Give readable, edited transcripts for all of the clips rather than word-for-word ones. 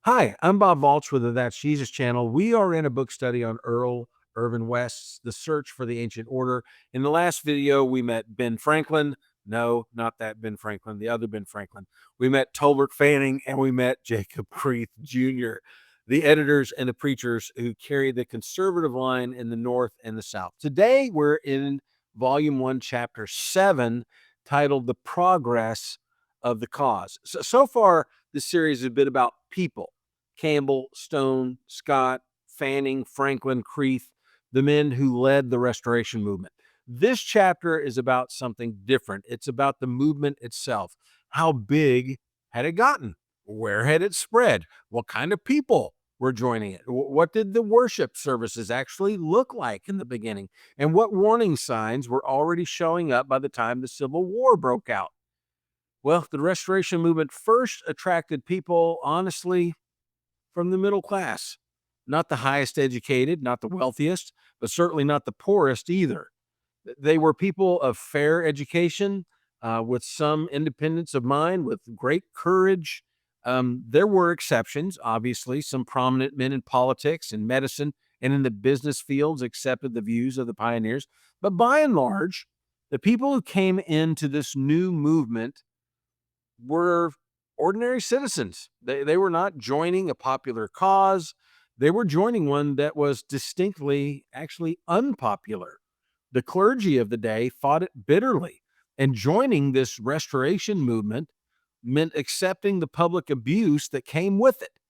Hi, I'm Bob Balch with the That's Jesus channel. We are in a book study on Earl Irvin West's The Search for the Ancient Order. In the last video, we met Ben Franklin. No, not that Ben Franklin, the other Ben Franklin. We met Tolbert Fanning and we met Jacob Creeth Jr., the editors and the preachers who carry the conservative line in the North and the South. Today, we're in Volume 1, Chapter 7, titled The Progress of the Cause. So far, this series has been about people. Campbell, Stone, Scott, Fanning, Franklin, Creeth, the men who led the Restoration movement. This chapter is about something different. It's about the movement itself. How big had it gotten? Where had it spread? What kind of people were joining it? What did the worship services actually look like in the beginning? And what warning signs were already showing up by the time the Civil War broke out? Well, the Restoration movement first attracted people, honestly, from the middle class. Not the highest educated, not the wealthiest, but certainly not the poorest either. They were people of fair education, with some independence of mind, with great courage. There were exceptions, obviously. Some prominent men in politics and medicine and in the business fields accepted the views of the pioneers. But by and large, the people who came into this new movement were ordinary citizens. They were not joining a popular cause. They were joining one that was distinctly actually unpopular. The clergy of the day fought it bitterly, and joining this restoration movement meant accepting the public abuse that came with it.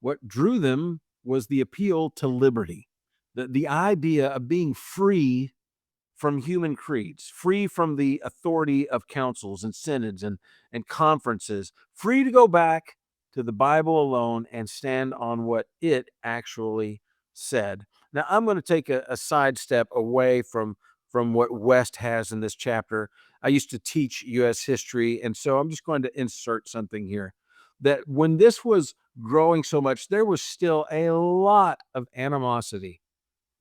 What drew them was the appeal to liberty, the idea of being free from human creeds, free from the authority of councils and synods and conferences, free to go back to the Bible alone and stand on what it actually said. Now, I'm going to take a sidestep away from what West has in this chapter. I used to teach U.S. history, and so I'm just going to insert something here. That when this was growing so much, there was still a lot of animosity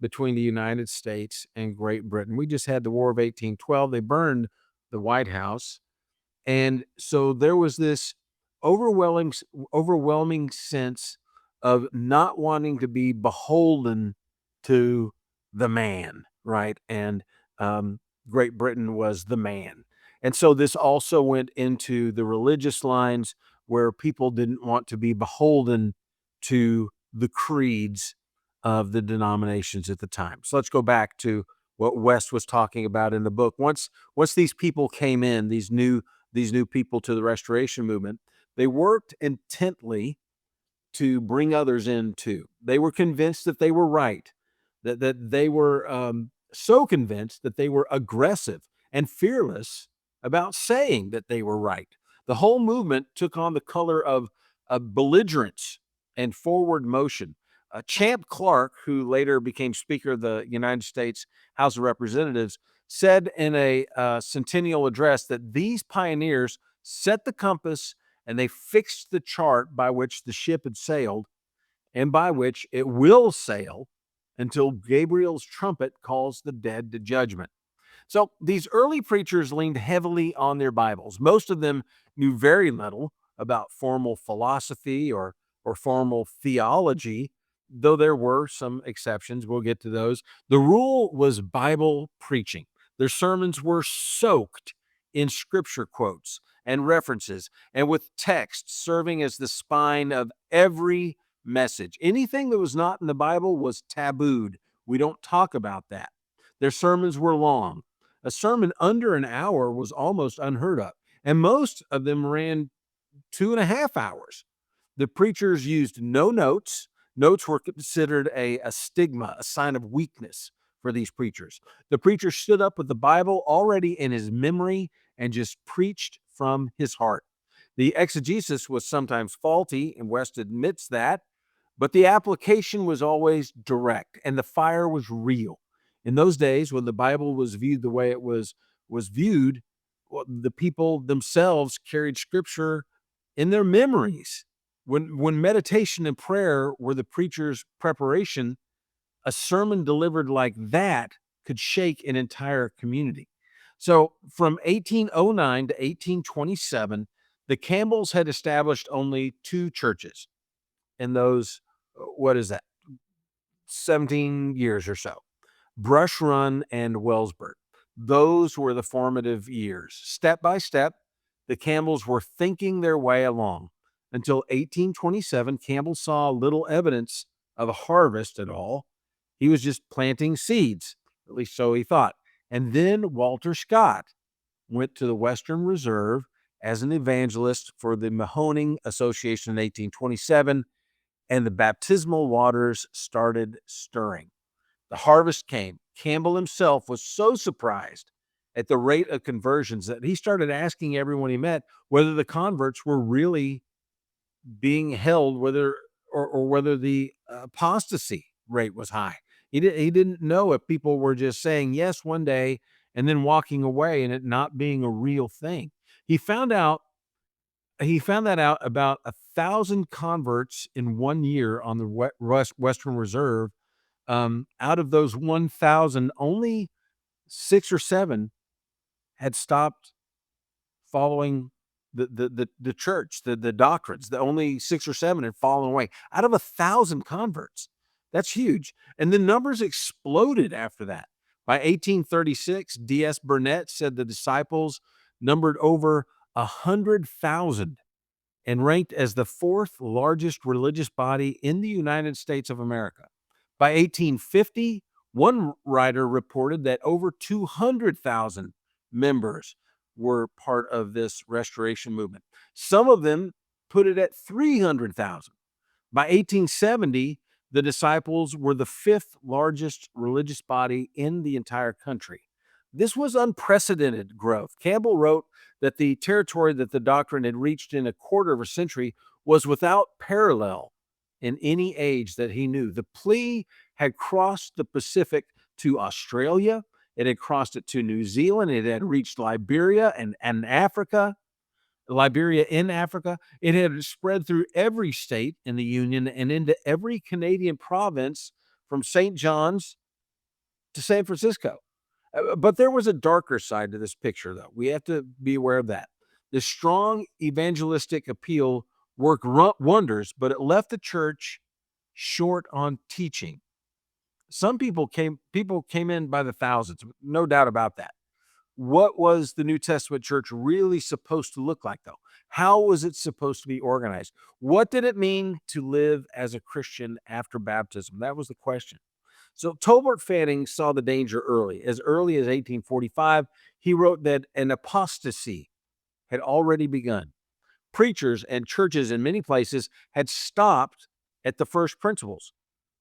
between the United States and Great Britain. We just had the War of 1812. They burned the White House. And so there was this overwhelming, overwhelming sense of not wanting to be beholden to the man, right? And Great Britain was the man. And so this also went into the religious lines where people didn't want to be beholden to the creeds of the denominations at the time. So let's go back to what West was talking about in the book. Once these people came in, these new people to the Restoration movement, they worked intently to bring others in too. They were convinced that they were right, that they were so convinced that they were aggressive and fearless about saying that they were right. The whole movement took on the color of belligerence and forward motion. Champ Clark, who later became Speaker of the United States House of Representatives, said in a centennial address that these pioneers set the compass and they fixed the chart by which the ship had sailed and by which it will sail until Gabriel's trumpet calls the dead to judgment. So these early preachers leaned heavily on their Bibles. Most of them knew very little about formal philosophy or formal theology, though there were some exceptions. We'll get to those. The rule was Bible preaching. Their sermons were soaked in scripture quotes and references, and with text serving as the spine of every message. Anything that was not in the Bible was tabooed. We don't talk about that. Their sermons were long. A sermon under an hour was almost unheard of, and most of them ran 2.5 hours. The preachers used no notes. Notes were considered a stigma, a sign of weakness for these preachers. The preacher stood up with the Bible already in his memory and just preached from his heart. The exegesis was sometimes faulty, and West admits that, but the application was always direct and the fire was real. In those days, when the Bible was viewed the way it was viewed, well, the people themselves carried scripture in their memories. When meditation and prayer were the preacher's preparation, a sermon delivered like that could shake an entire community. So from 1809 to 1827, the Campbells had established only two churches. in those, what is that, 17 years or so. Brush Run and Wellsburg. Those were the formative years. Step by step, the Campbells were thinking their way along until 1827. Campbell saw little evidence of a harvest at all. He was just planting seeds, at least so he thought. And then Walter Scott went to the Western Reserve as an evangelist for the Mahoning Association in 1827, and the baptismal waters started stirring. The harvest came. Campbell himself was so surprised at the rate of conversions that he started asking everyone he met whether the converts were really being held, or whether the apostasy rate was high. He didn't know if people were just saying yes one day and then walking away and it not being a real thing. He found out he found that out about 1,000 converts in 1 year on the Western Reserve. Out of those 1,000, only 6 or 7 had stopped following the church, the doctrines. The only 6 or 7 had fallen away out of 1,000 converts. That's huge. And the numbers exploded after that. By 1836, D.S. Burnett said the disciples numbered over 100,000 and ranked as the 4th largest religious body in the United States of America. By 1850, one writer reported that over 200,000 members were part of this restoration movement. Some of them put it at 300,000. By 1870, the disciples were the 5th largest religious body in the entire country. This was unprecedented growth. Campbell wrote that the territory that the doctrine had reached in a quarter of a century was without parallel in any age that he knew. The plea had crossed the Pacific to Australia. It had crossed it to New Zealand. It had reached Liberia and Africa. Liberia in Africa. It had spread through every state in the Union and into every Canadian province from St. John's to San Francisco. But there was a darker side to this picture, though. We have to be aware of that. The strong evangelistic appeal worked wonders, but it left the church short on teaching. Some people came in by the thousands, no doubt about that. What was the New Testament church really supposed to look like, though? How was it supposed to be organized? What did it mean to live as a Christian after baptism? That was the question. So Tolbert Fanning saw the danger early. As early as 1845, he wrote that an apostasy had already begun. Preachers and churches in many places had stopped at the first principles.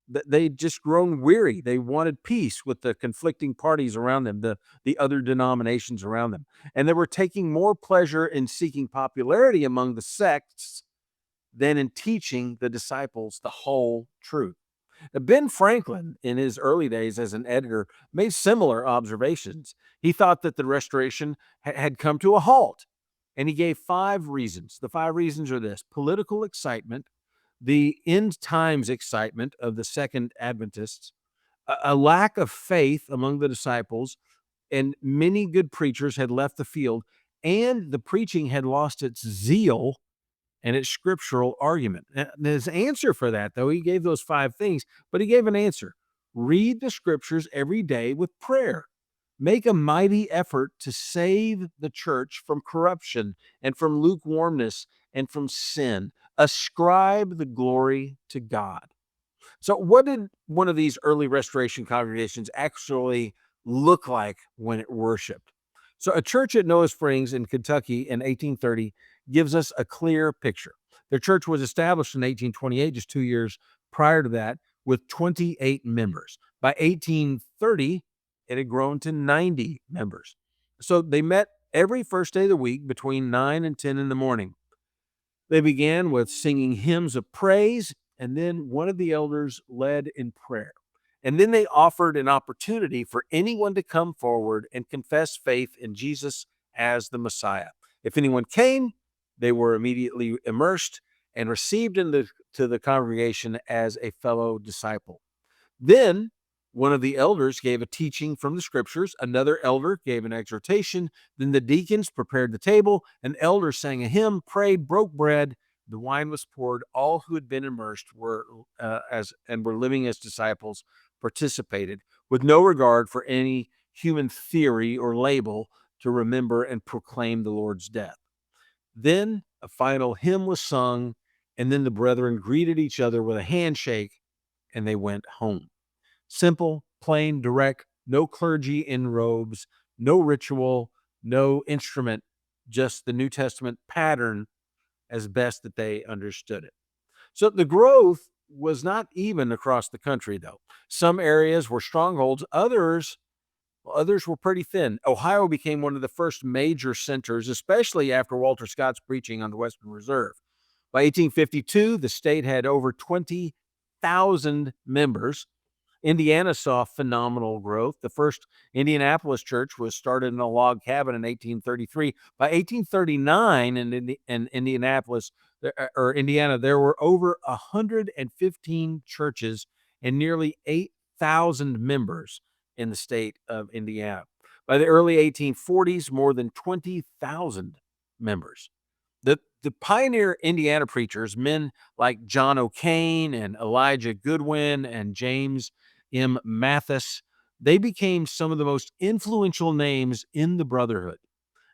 They'd just grown weary. They wanted peace with the conflicting parties around them, the other denominations around them. And they were taking more pleasure in seeking popularity among the sects than in teaching the disciples the whole truth. Now, Ben Franklin, in his early days as an editor, made similar observations. He thought that the restoration had come to a halt, and he gave 5 reasons. The 5 reasons are this: political excitement, the end times excitement of the Second Adventists, a lack of faith among the disciples, and many good preachers had left the field, and the preaching had lost its zeal and its scriptural argument. And his answer for that, though, he gave those 5 things, but he gave an answer. Read the scriptures every day with prayer. Make a mighty effort to save the church from corruption and from lukewarmness and from sin. Ascribe the glory to God. So what did one of these early restoration congregations actually look like when it worshiped? So a church at Noah Springs in Kentucky in 1830 gives us a clear picture. Their church was established in 1828, just 2 years prior to that, with 28 members. By 1830, it had grown to 90 members. So they met every first day of the week between 9 and 10 in the morning. They began with singing hymns of praise, and then one of the elders led in prayer. And then they offered an opportunity for anyone to come forward and confess faith in Jesus as the Messiah. If anyone came, they were immediately immersed and received into the congregation as a fellow disciple. Then one of the elders gave a teaching from the scriptures. Another elder gave an exhortation. Then the deacons prepared the table. An elder sang a hymn, prayed, broke bread, The wine was poured. All who had been immersed were were living as disciples participated with no regard for any human theory or label to remember and proclaim the Lord's death. Then a final hymn was sung, and then the brethren greeted each other with a handshake and they went home. Simple, plain, direct, no clergy in robes, no ritual, no instrument, just the New Testament pattern as best that they understood it. So the growth was not even across the country, though. Some areas were strongholds, others were pretty thin. Ohio became one of the first major centers, especially after Walter Scott's preaching on the Western Reserve. By 1852, the state had over 20,000 members. Indiana saw phenomenal growth. The first Indianapolis church was started in a log cabin in 1833. By 1839, in Indianapolis or Indiana, there were over 115 churches and nearly 8,000 members in the state of Indiana. By the early 1840s, more than 20,000 members. The pioneer Indiana preachers, men like John O'Kane and Elijah Goodwin and James M. Mathis, they became some of the most influential names in the Brotherhood.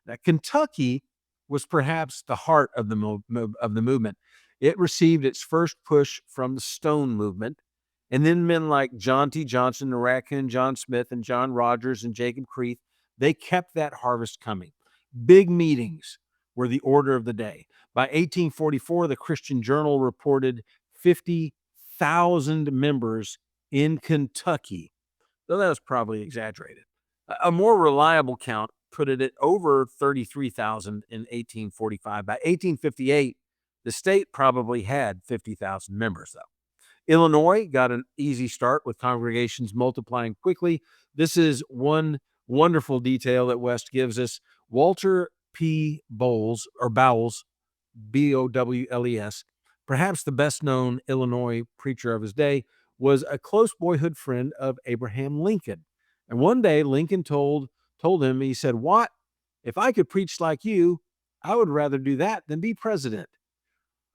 Now, Kentucky was perhaps the heart of the movement. It received its first push from the Stone movement, and then men like John T. Johnson, the Raccoon John Smith, and John Rogers and Jacob Creeth, they kept that harvest coming. Big meetings were the order of the day. By 1844, the Christian Journal reported 50,000 members in Kentucky, though that was probably exaggerated. A more reliable count put it at over 33,000 in 1845. By 1858, the state probably had 50,000 members, though. Illinois got an easy start with congregations multiplying quickly. This is one wonderful detail that West gives us. Walter P. Bowles, Bowles, perhaps the best known Illinois preacher of his day, was a close boyhood friend of Abraham Lincoln. And one day Lincoln told him, he said, "What? If I could preach like you, I would rather do that than be president."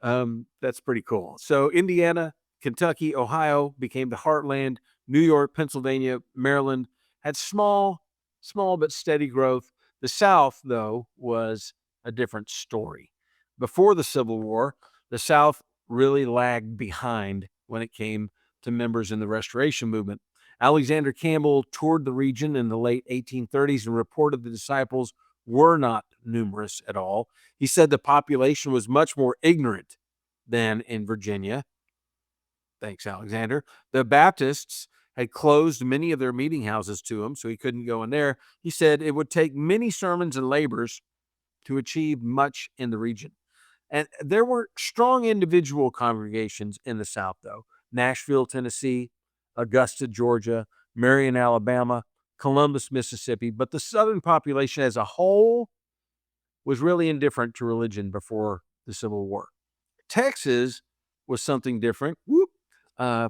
That's pretty cool. So Indiana, Kentucky, Ohio became the heartland. New York, Pennsylvania, Maryland had small but steady growth. The South, though, was a different story. Before the Civil War, the South really lagged behind when it came to members in the Restoration movement. Alexander Campbell toured the region in the late 1830s and reported the disciples were not numerous at all. He said the population was much more ignorant than in Virginia. Thanks, Alexander. The Baptists had closed many of their meeting houses to him, so he couldn't go in there. He said it would take many sermons and labors to achieve much in the region. And there were strong individual congregations in the South, though. Nashville, Tennessee, Augusta, Georgia, Marion, Alabama, Columbus, Mississippi. But the Southern population as a whole was really indifferent to religion before the Civil War. Texas was something different.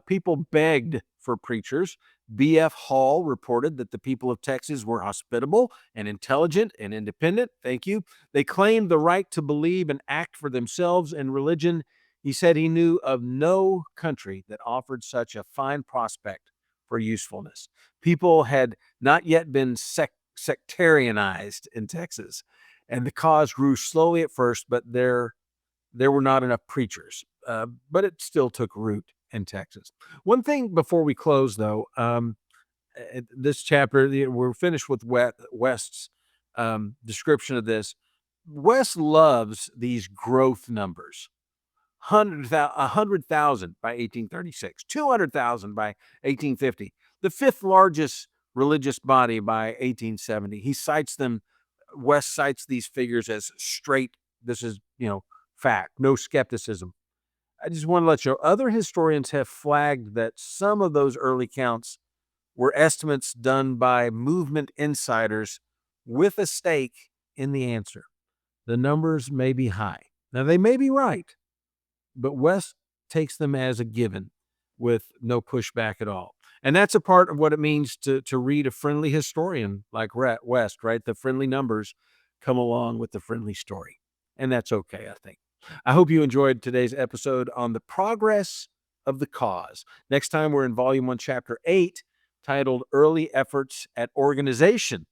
People begged for preachers. B.F. Hall reported that the people of Texas were hospitable and intelligent and independent. Thank you. They claimed the right to believe and act for themselves in religion. He said he knew of no country that offered such a fine prospect for usefulness. People had not yet been sectarianized in Texas, and the cause grew slowly at first, but there were not enough preachers. But it still took root in Texas. One thing before we close, though, this chapter, we're finished with West's description of this. West loves these growth numbers. 100,000 by 1836, 200,000 by 1850, the fifth largest religious body by 1870. West cites these figures as straight, this is, fact, no skepticism. I just want to let you know, other historians have flagged that some of those early counts were estimates done by movement insiders with a stake in the answer. The numbers may be high. Now, they may be right, but West takes them as a given with no pushback at all. And that's a part of what it means to read a friendly historian like West, right? The friendly numbers come along with the friendly story. And that's okay, I think. I hope you enjoyed today's episode on the progress of the cause. Next time, we're in Volume 1, Chapter 8, titled Early Efforts at Organization.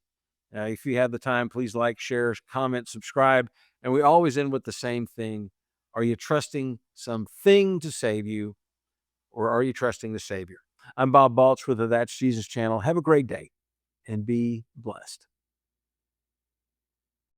If you have the time, please like, share, comment, subscribe. And we always end with the same thing. Are you trusting something to save you, or are you trusting the Savior? I'm Bob Balch with the That's Jesus channel. Have a great day and be blessed.